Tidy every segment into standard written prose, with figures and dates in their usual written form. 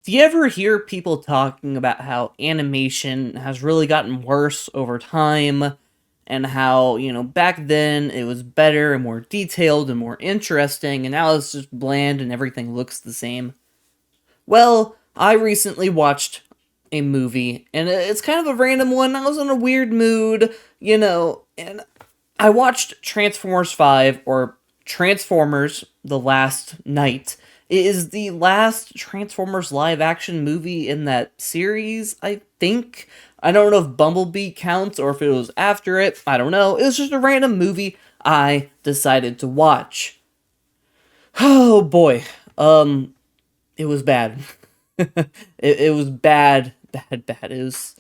Do you ever hear people talking about how animation has really gotten worse over time and how, back then it was better and more detailed and more interesting and now it's just bland and everything looks the same? Well, I recently watched a movie and it's kind of a random one. I was in a weird mood, and I watched Transformers 5 or Transformers The Last Night. It is the last Transformers live action movie in that series, I think. I don't know if Bumblebee counts or if it was after it. I don't know. It was just a random movie I decided to watch. Oh boy. It was bad. it was bad, bad, bad. It was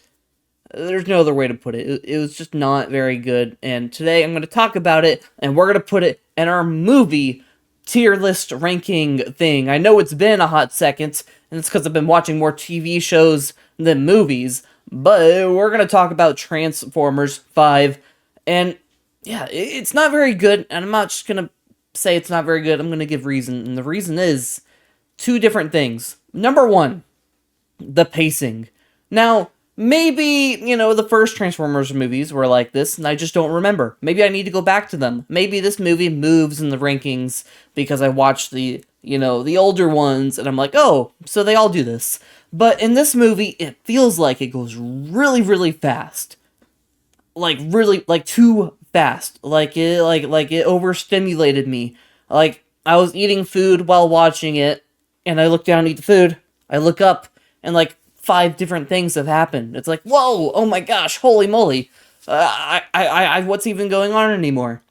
there's no other way to put it. It was just not very good. And today I'm going to talk about it, and we're going to put it in our movie tier list ranking thing. I know it's been a hot second, and it's because I've been watching more TV shows than movies, but we're going to talk about Transformers 5. And yeah, it's not very good, and I'm not just going to say it's not very good. I'm going to give reason, and the reason is two different things. Number one, the pacing. Now, maybe, the first Transformers movies were like this, and I just don't remember. Maybe I need to go back to them. Maybe this movie moves in the rankings because I watched the older ones, and I'm like, oh, so they all do this. But in this movie, it feels like it goes really, really fast. Like, really, like, too fast. Like it overstimulated me. Like, I was eating food while watching it, and I look down to eat the food. I look up, and like five different things have happened. It's like, whoa, oh my gosh, holy moly, what's even going on anymore?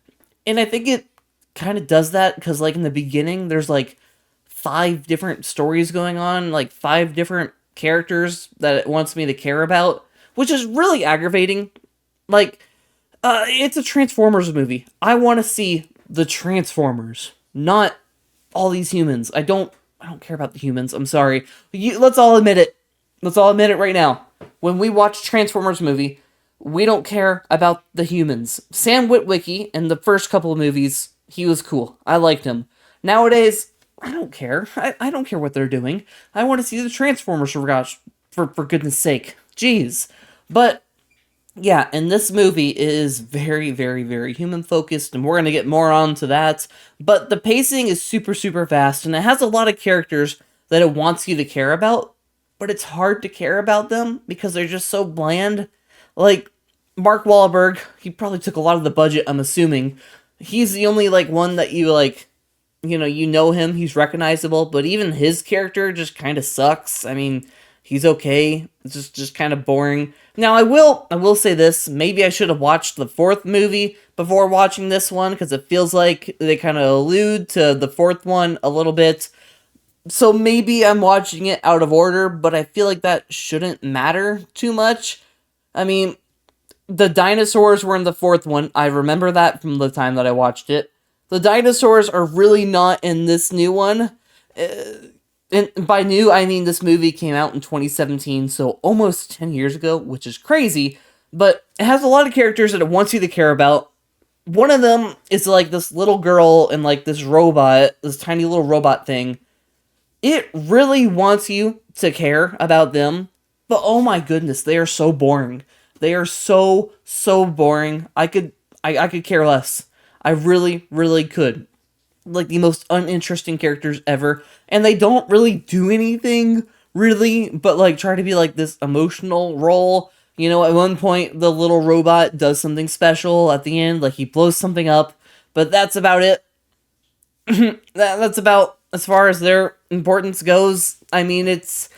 And I think it kind of does that because, like, in the beginning, there's like five different stories going on, like five different characters that it wants me to care about, which is really aggravating. Like, it's a Transformers movie. I want to see the Transformers, not all these humans. I don't care about the humans. I'm sorry. Let's all admit it. Let's all admit it right now. When we watch Transformers movie, we don't care about the humans. Sam Witwicky in the first couple of movies, he was cool. I liked him. Nowadays, I don't care. I don't care what they're doing. I want to see the Transformers for gosh, for goodness sake. Jeez. But yeah, and this movie is very, very, very human focused, and we're gonna get more onto that. But the pacing is super, super fast, and it has a lot of characters that it wants you to care about, but it's hard to care about them because they're just so bland. Like Mark Wahlberg, he probably took a lot of the budget, I'm assuming. He's the only like one that you like, you know him, he's recognizable, but even his character just kind of sucks. I mean, he's okay. It's just kind of boring. Now, I will say this, maybe I should have watched the fourth movie before watching this one because it feels like they kind of allude to the fourth one a little bit. So maybe I'm watching it out of order, but I feel like that shouldn't matter too much. I mean, the dinosaurs were in the fourth one. I remember that from the time that I watched it. The dinosaurs are really not in this new one. And by new, I mean this movie came out in 2017, so almost 10 years ago, which is crazy. But it has a lot of characters that it wants you to care about. One of them is like this little girl and like this robot, this tiny little robot thing. It really wants you to care about them, but oh my goodness, they are so boring. They are so, so boring. I could care less. I really, really could. Like the most uninteresting characters ever, and they don't really do anything really, but like try to be like this emotional role. At one point the little robot does something special at the end, like he blows something up, but that's about it. That's about as far as their importance goes. I mean, it's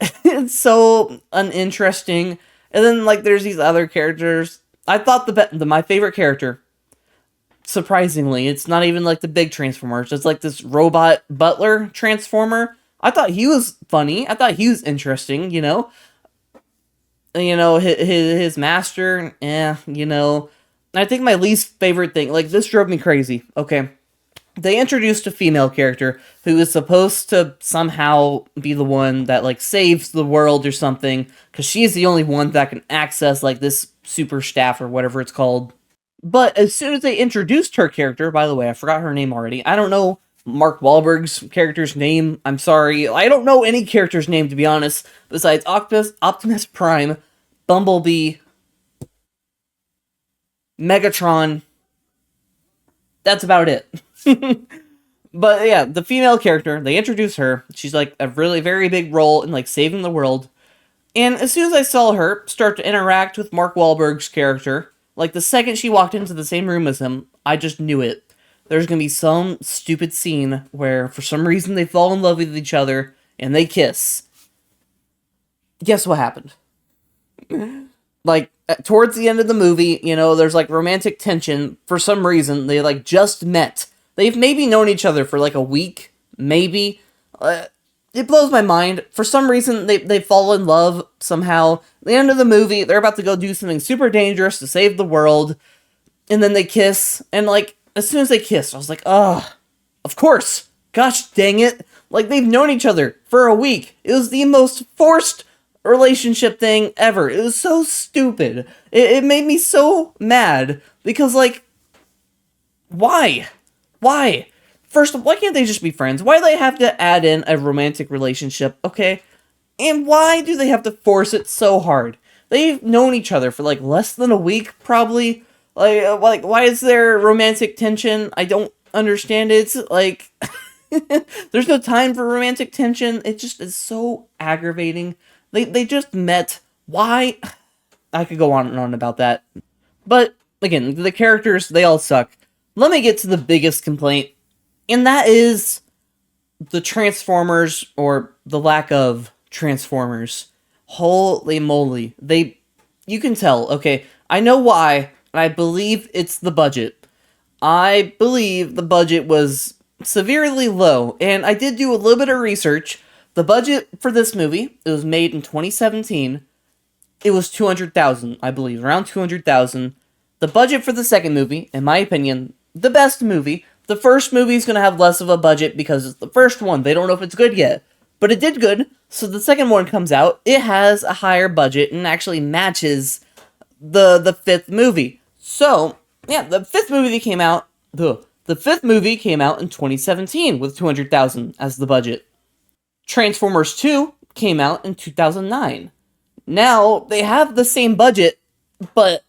it's so uninteresting. And then like there's these other characters. I thought my favorite character, surprisingly, it's not even like the big Transformers. It's like this robot butler Transformer. I thought he was funny. I thought he was interesting. His master. I think my least favorite thing, like this drove me crazy. Okay, they introduced a female character who is supposed to somehow be the one that like saves the world or something, because she's the only one that can access like this super staff or whatever it's called. But as soon as they introduced her character, by the way, I forgot her name already. I don't know Mark Wahlberg's character's name. I'm sorry. I don't know any character's name, to be honest, besides Optimus Prime, Bumblebee, Megatron. That's about it. But yeah, the female character, they introduce her. She's like a really very big role in like saving the world. And as soon as I saw her start to interact with Mark Wahlberg's character, like the second she walked into the same room as him, I just knew it. There's gonna be some stupid scene where for some reason they fall in love with each other and they kiss. Guess what happened? Like towards the end of the movie, there's like romantic tension. For some reason, they like just met. They've maybe known each other for like a week, maybe. It blows my mind. For some reason, they fall in love somehow. At the end of the movie, they're about to go do something super dangerous to save the world, and then they kiss. And like as soon as they kissed, I was like, oh, of course. Gosh dang it. Like they've known each other for a week. It was the most forced relationship thing ever. It was so stupid. It made me so mad because like, why? Why? First, why can't they just be friends? Why do they have to add in a romantic relationship? Okay. And why do they have to force it so hard? They've known each other for like less than a week, probably. Like why is there romantic tension? I don't understand it. It's like, there's no time for romantic tension. It just is so aggravating. They just met. Why? I could go on and on about that. But, again, the characters, they all suck. Let me get to the biggest complaint, and that is the Transformers, or the lack of Transformers. Holy moly. You can tell, okay, I know why, and I believe it's the budget. I believe the budget was severely low, and I did do a little bit of research. The budget for this movie, it was made in 2017. It was 200,000, I believe, around 200,000. The budget for the second movie, in my opinion, the best movie. The first movie is going to have less of a budget because it's the first one. They don't know if it's good yet, but it did good. So the second one comes out. It has a higher budget and actually matches the fifth movie. So yeah, the fifth movie came out. The fifth movie came out in 2017 with 200,000 as the budget. Transformers 2 came out in 2009. Now, they have the same budget, but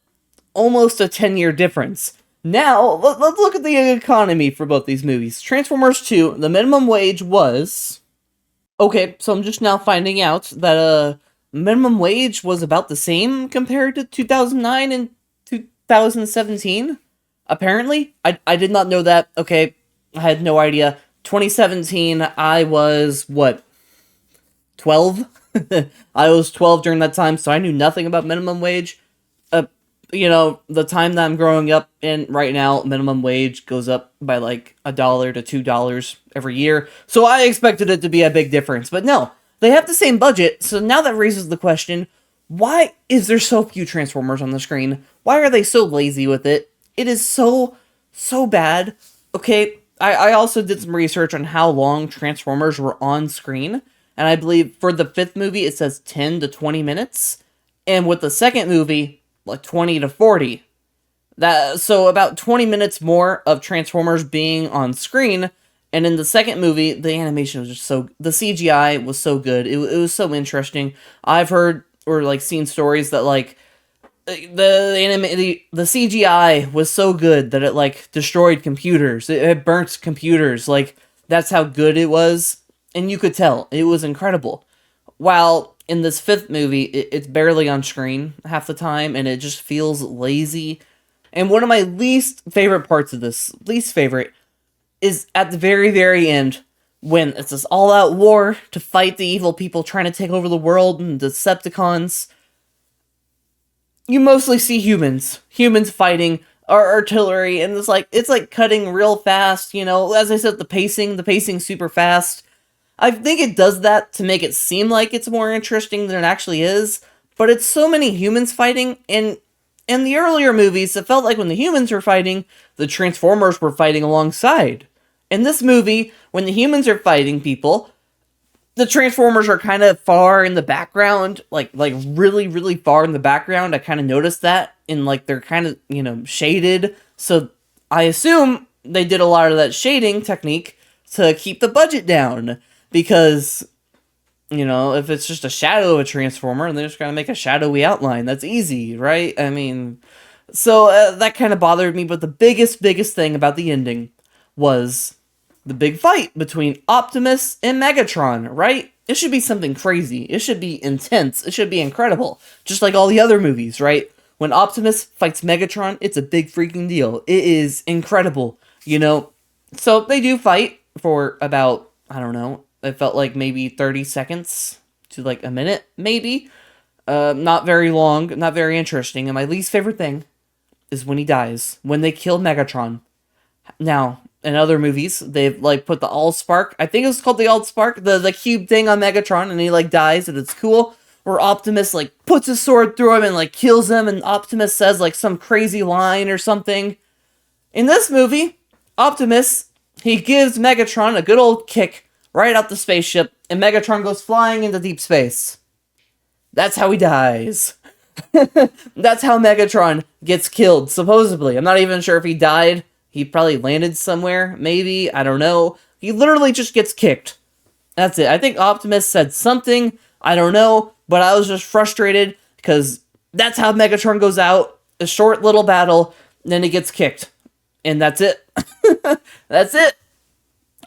almost a 10-year difference. Now, let's look at the economy for both these movies. Transformers 2, the minimum wage was... Okay, so I'm just now finding out that minimum wage was about the same compared to 2009 and 2017. Apparently, I did not know that. Okay, I had no idea. 2017, I was, what, 12? I was 12 during that time, so I knew nothing about minimum wage. The time that I'm growing up in right now, minimum wage goes up by like $1 to $2 every year. So I expected it to be a big difference, but no, they have the same budget. So now that raises the question, why is there so few Transformers on the screen? Why are they so lazy with it? It is so bad. Okay, I also did some research on how long Transformers were on screen. And I believe for the fifth movie, it says 10 to 20 minutes. And with the second movie, like 20 to 40. So about 20 minutes more of Transformers being on screen. And in the second movie, the animation was just the CGI was so good. It was so interesting. I've heard or like seen stories that like the CGI was so good that it like destroyed computers. It burnt computers. Like that's how good it was. And you could tell it was incredible. While in this fifth movie, it's barely on screen half the time, and it just feels lazy. And one of my least favorite parts of this, is at the very, very end, when it's this all-out war to fight the evil people trying to take over the world and Decepticons. You mostly see humans fighting artillery, and it's like cutting real fast. As I said, the pacing's super fast. I think it does that to make it seem like it's more interesting than it actually is, but it's so many humans fighting, and in the earlier movies, it felt like when the humans were fighting, the Transformers were fighting alongside. In this movie, when the humans are fighting people, the Transformers are kind of far in the background, like really, really far in the background. I kind of noticed that, and like they're kind of, shaded, so I assume they did a lot of that shading technique to keep the budget down. Because, if it's just a shadow of a transformer, and they're just gonna make a shadowy outline, that's easy, right? I mean, so that kind of bothered me, but the biggest thing about the ending was the big fight between Optimus and Megatron, right? It should be something crazy. It should be intense. It should be incredible. Just like all the other movies, right? When Optimus fights Megatron, it's a big freaking deal. It is incredible, So they do fight for about, I don't know, it felt like maybe 30 seconds to like a minute, maybe. Not very long, not very interesting. And my least favorite thing is when he dies, when they kill Megatron. Now, in other movies, they've like put the Allspark, I think it's called the Allspark, the cube thing on Megatron, and he like dies, and it's cool. Where Optimus like puts his sword through him and like kills him, and Optimus says like some crazy line or something. In this movie, Optimus, he gives Megatron a good old kick right out the spaceship, and Megatron goes flying into deep space. That's how he dies. That's how Megatron gets killed, supposedly. I'm not even sure if he died. He probably landed somewhere, maybe. I don't know. He literally just gets kicked. That's it. I think Optimus said something. I don't know. But I was just frustrated because that's how Megatron goes out. A short little battle. Then he gets kicked. And that's it. That's it.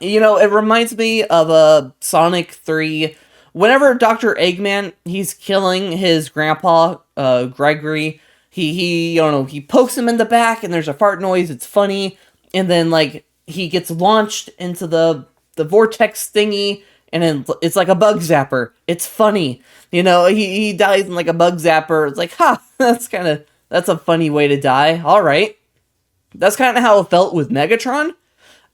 It reminds me of Sonic 3. Whenever Dr. Eggman, he's killing his grandpa, Gregory, he pokes him in the back and there's a fart noise, it's funny, and then, like, he gets launched into the vortex thingy, and then it's like a bug zapper. It's funny. He dies in, like, a bug zapper. It's like, that's a funny way to die. Alright. That's kind of how it felt with Megatron,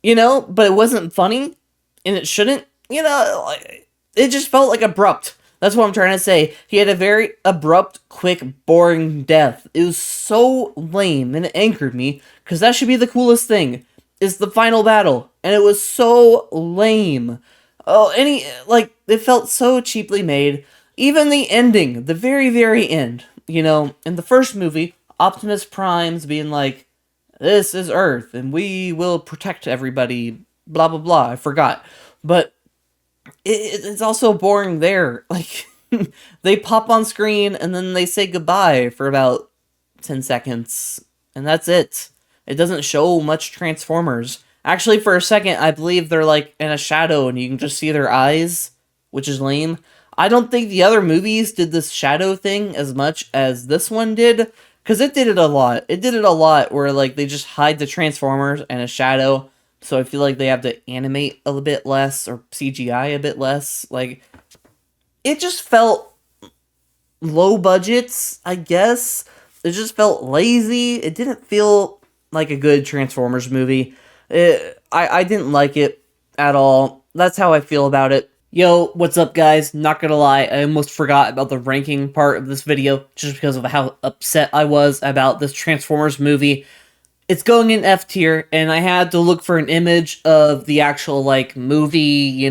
but it wasn't funny, and it shouldn't, it just felt like abrupt. That's what I'm trying to say. He had a very abrupt, quick, boring death. It was so lame, and it angered me, because that should be the coolest thing, is the final battle, and it was so lame. It felt so cheaply made. Even the ending, the very, very end, in the first movie, Optimus Prime's being like, this is Earth, and we will protect everybody, blah, blah, blah, I forgot. But it's also boring there. Like, they pop on screen, and then they say goodbye for about 10 seconds, and that's it. It doesn't show much Transformers. Actually, for a second, I believe they're, like, in a shadow, and you can just see their eyes, which is lame. I don't think the other movies did this shadow thing as much as this one did, because it did it a lot. It did it a lot where, like, they just hide the Transformers and a shadow, so I feel like they have to animate a little bit less, or CGI a bit less. Like, it just felt low budgets, I guess. It just felt lazy. It didn't feel like a good Transformers movie. I didn't like it at all. That's how I feel about it. Yo, what's up, guys? Not gonna lie, I almost forgot about the ranking part of this video just because of how upset I was about this Transformers movie. It's going in F tier, and I had to look for an image of the actual, like, movie,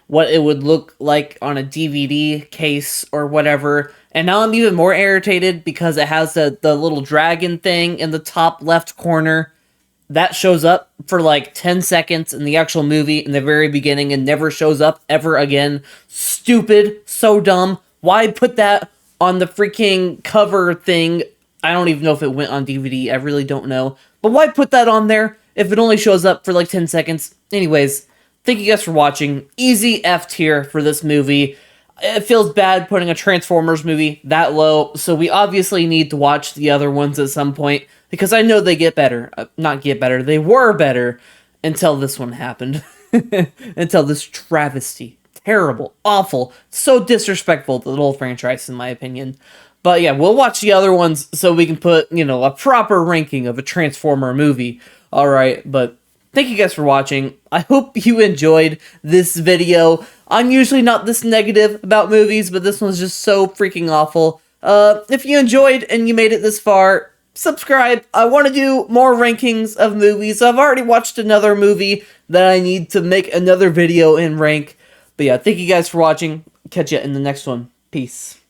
what it would look like on a DVD case or whatever. And now I'm even more irritated because it has the little dragon thing in the top left corner. That shows up for like 10 seconds in the actual movie in the very beginning and never shows up ever again. Stupid. So dumb. Why put that on the freaking cover thing? I don't even know if it went on DVD. I really don't know. But why put that on there if it only shows up for like 10 seconds? Anyways, thank you guys for watching. Easy F tier for this movie. It feels bad putting a Transformers movie that low, so we obviously need to watch the other ones at some point, because I know they get better. Not get better, they were better until this one happened. Until this travesty. Terrible. Awful. So disrespectful to the whole franchise, in my opinion. But yeah, we'll watch the other ones so we can put, a proper ranking of a Transformer movie. Alright, but thank you guys for watching. I hope you enjoyed this video. I'm usually not this negative about movies, but this one's just so freaking awful. If you enjoyed and you made it this far, subscribe. I want to do more rankings of movies. I've already watched another movie that I need to make another video and rank. But yeah, thank you guys for watching. Catch you in the next one. Peace.